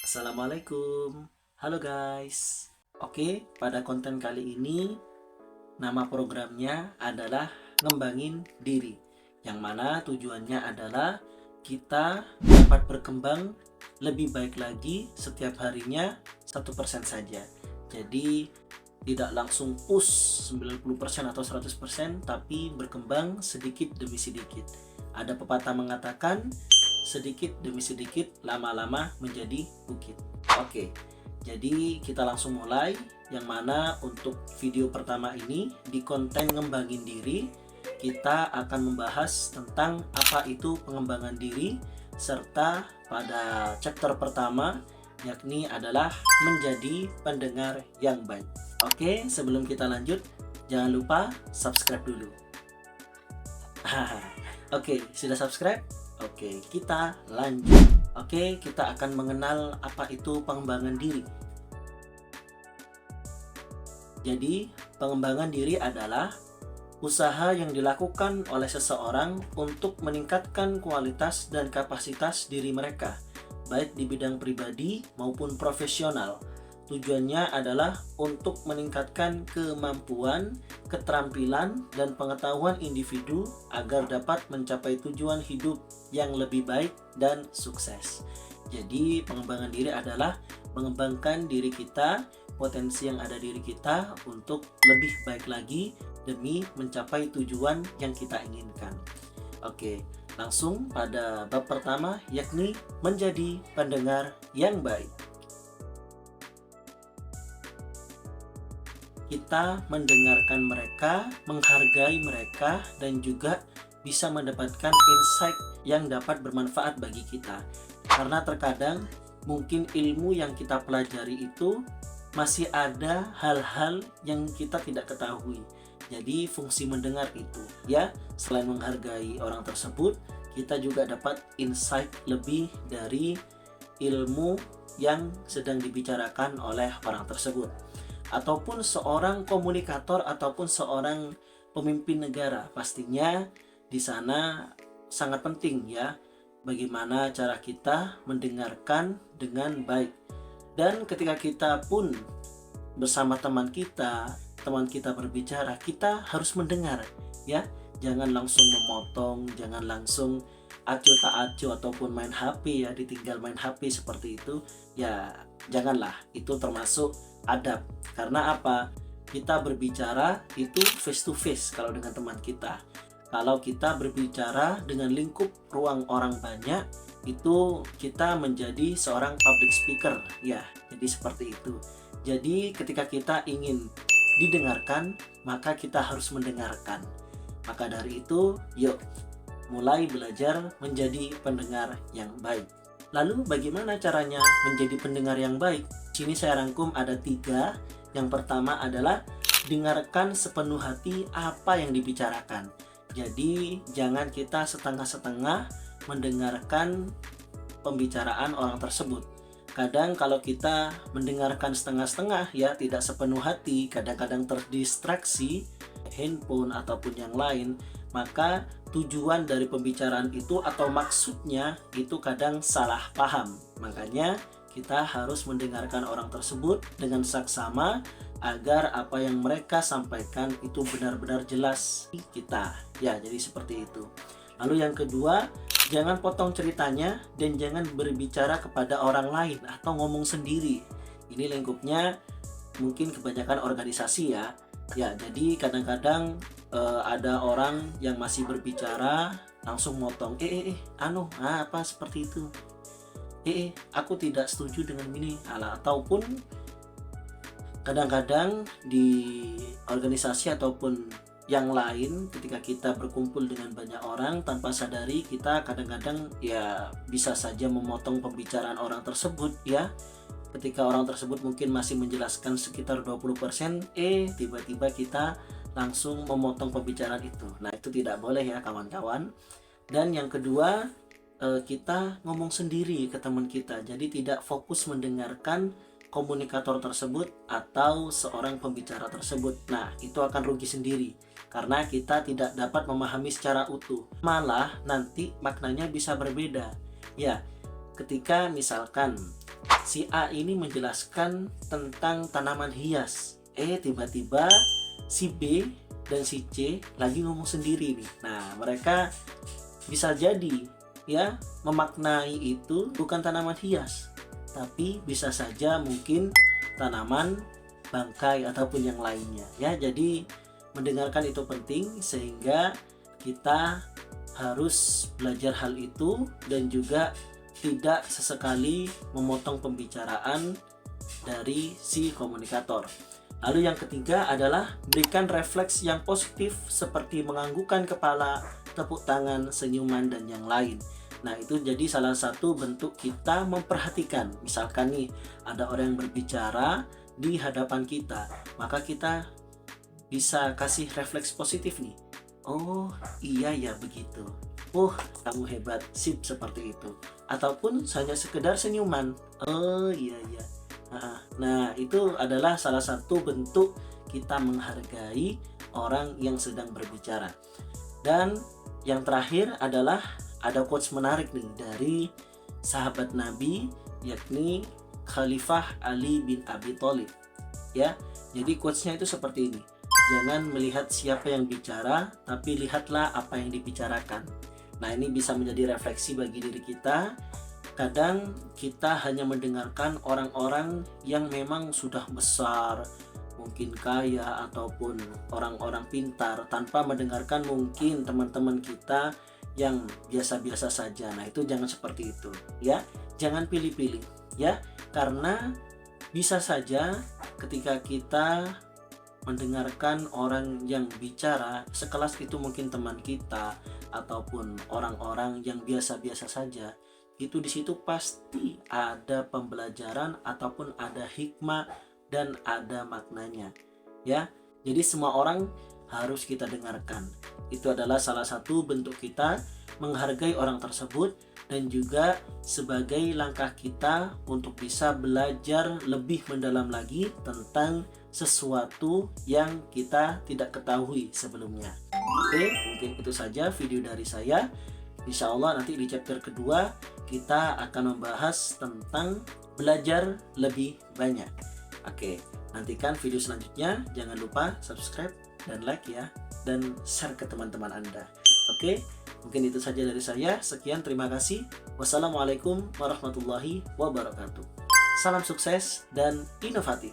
Assalamualaikum. Halo guys. Oke, pada konten kali ini nama programnya adalah ngembangin diri. Yang mana tujuannya adalah kita dapat berkembang lebih baik lagi setiap harinya 1% saja. Jadi tidak langsung push 90% atau 100%, tapi berkembang sedikit demi sedikit. Ada pepatah mengatakan sedikit demi sedikit lama-lama menjadi bukit. Oke, jadi kita langsung mulai. Yang mana untuk video pertama ini di konten ngembangin diri, kita akan membahas tentang apa itu pengembangan diri, serta pada chapter pertama yakni adalah menjadi pendengar yang baik. Oke, sebelum kita lanjut, jangan lupa subscribe dulu. Oke, sudah subscribe? Oke, kita lanjut. Oke, kita akan mengenal apa itu pengembangan diri. Jadi, pengembangan diri adalah usaha yang dilakukan oleh seseorang untuk meningkatkan kualitas dan kapasitas diri mereka, baik di bidang pribadi maupun profesional. Tujuannya adalah untuk meningkatkan kemampuan, keterampilan, dan pengetahuan individu agar dapat mencapai tujuan hidup yang lebih baik dan sukses. Jadi, pengembangan diri adalah mengembangkan diri kita, potensi yang ada di diri kita untuk lebih baik lagi demi mencapai tujuan yang kita inginkan. Oke, langsung pada bab pertama yakni menjadi pendengar yang baik. Kita mendengarkan mereka, menghargai mereka, dan juga bisa mendapatkan insight yang dapat bermanfaat bagi kita. Karena terkadang mungkin ilmu yang kita pelajari itu masih ada hal-hal yang kita tidak ketahui. Jadi fungsi mendengar itu ya, selain menghargai orang tersebut, kita juga dapat insight lebih dari ilmu yang sedang dibicarakan oleh orang tersebut. Ataupun seorang komunikator ataupun seorang pemimpin negara, pastinya di sana sangat penting ya bagaimana cara kita mendengarkan dengan baik. Dan ketika kita pun bersama teman kita berbicara, kita harus mendengar ya, jangan langsung memotong, jangan langsung acuh tak acuh ataupun main HP ya, ditinggal main HP seperti itu ya, janganlah. Itu termasuk adab. Karena apa? Kita berbicara itu face to face kalau dengan teman kita. Kalau kita berbicara dengan lingkup ruang orang banyak, itu kita menjadi seorang public speaker ya. Jadi seperti itu. Jadi ketika kita ingin didengarkan, maka kita harus mendengarkan. Maka dari itu, yuk mulai belajar menjadi pendengar yang baik. Lalu bagaimana caranya menjadi pendengar yang baik? Sini saya rangkum ada 3. Yang pertama adalah dengarkan sepenuh hati apa yang dibicarakan. Jadi jangan kita setengah-setengah mendengarkan pembicaraan orang tersebut. Kadang kalau kita mendengarkan setengah-setengah ya, tidak sepenuh hati, kadang-kadang terdistraksi handphone ataupun yang lain, maka tujuan dari pembicaraan itu atau maksudnya itu kadang salah paham. Makanya kita harus mendengarkan orang tersebut dengan saksama agar apa yang mereka sampaikan itu benar-benar jelas kita. Ya, jadi seperti itu. Lalu yang kedua, jangan potong ceritanya dan jangan berbicara kepada orang lain atau ngomong sendiri. Ini lingkupnya mungkin kebanyakan organisasi ya. Ya, jadi kadang-kadang ada orang yang masih berbicara langsung motong. Apa seperti itu? Aku tidak setuju dengan ini. Ataupun kadang-kadang di organisasi ataupun yang lain, ketika kita berkumpul dengan banyak orang, tanpa sadari kita kadang-kadang ya bisa saja memotong pembicaraan orang tersebut ya. Ketika orang tersebut mungkin masih menjelaskan sekitar 20%, tiba-tiba kita langsung memotong pembicaraan itu. Nah, itu tidak boleh ya kawan-kawan. Dan yang kedua, kita ngomong sendiri ke teman kita. Jadi tidak fokus mendengarkan komunikator tersebut atau seorang pembicara tersebut. Nah, itu akan rugi sendiri karena kita tidak dapat memahami secara utuh. Malah nanti maknanya bisa berbeda. Ya, ketika misalkan si A ini menjelaskan tentang tanaman hias. Tiba-tiba si B dan si C lagi ngomong sendiri nih. Nah, mereka bisa jadi ya memaknai itu bukan tanaman hias, tapi bisa saja mungkin tanaman bangkai ataupun yang lainnya ya. Jadi mendengarkan itu penting, sehingga kita harus belajar hal itu dan juga tidak sesekali memotong pembicaraan dari si komunikator. Lalu yang ketiga adalah berikan refleks yang positif seperti menganggukkan kepala, tepuk tangan, senyuman, dan yang lain. Nah, itu jadi salah satu bentuk kita memperhatikan. Misalkan nih, ada orang yang berbicara di hadapan kita, maka kita bisa kasih refleks positif nih. Oh iya ya begitu. Kamu hebat, sip, seperti itu. Ataupun hanya sekedar senyuman. Oh iya ya. Nah, itu adalah salah satu bentuk kita menghargai orang yang sedang berbicara. Dan yang terakhir adalah ada quotes menarik nih dari sahabat Nabi, yakni Khalifah Ali bin Abi Thalib. Ya, jadi quotesnya itu seperti ini. Jangan melihat siapa yang bicara, tapi lihatlah apa yang dibicarakan. Nah, ini bisa menjadi refleksi bagi diri kita. Kadang kita hanya mendengarkan orang-orang yang memang sudah besar, mungkin kaya ataupun orang-orang pintar, tanpa mendengarkan mungkin teman-teman kita yang biasa-biasa saja. Nah, itu jangan seperti itu ya. Jangan pilih-pilih ya, karena bisa saja ketika kita mendengarkan orang yang bicara sekelas itu, mungkin teman kita ataupun orang-orang yang biasa-biasa saja, itu di situ pasti ada pembelajaran ataupun ada hikmah dan ada maknanya ya. Jadi semua orang harus kita dengarkan. Itu adalah salah satu bentuk kita menghargai orang tersebut, dan juga sebagai langkah kita untuk bisa belajar lebih mendalam lagi tentang sesuatu yang kita tidak ketahui sebelumnya. Oke, mungkin itu saja video dari saya. Insya Allah nanti di chapter kedua kita akan membahas tentang belajar lebih banyak. Oke, nantikan video selanjutnya. Jangan lupa subscribe dan like ya, dan share ke teman-teman Anda. Oke, mungkin itu saja dari saya. Sekian, terima kasih. Wassalamualaikum warahmatullahi wabarakatuh. Salam sukses dan inovatif.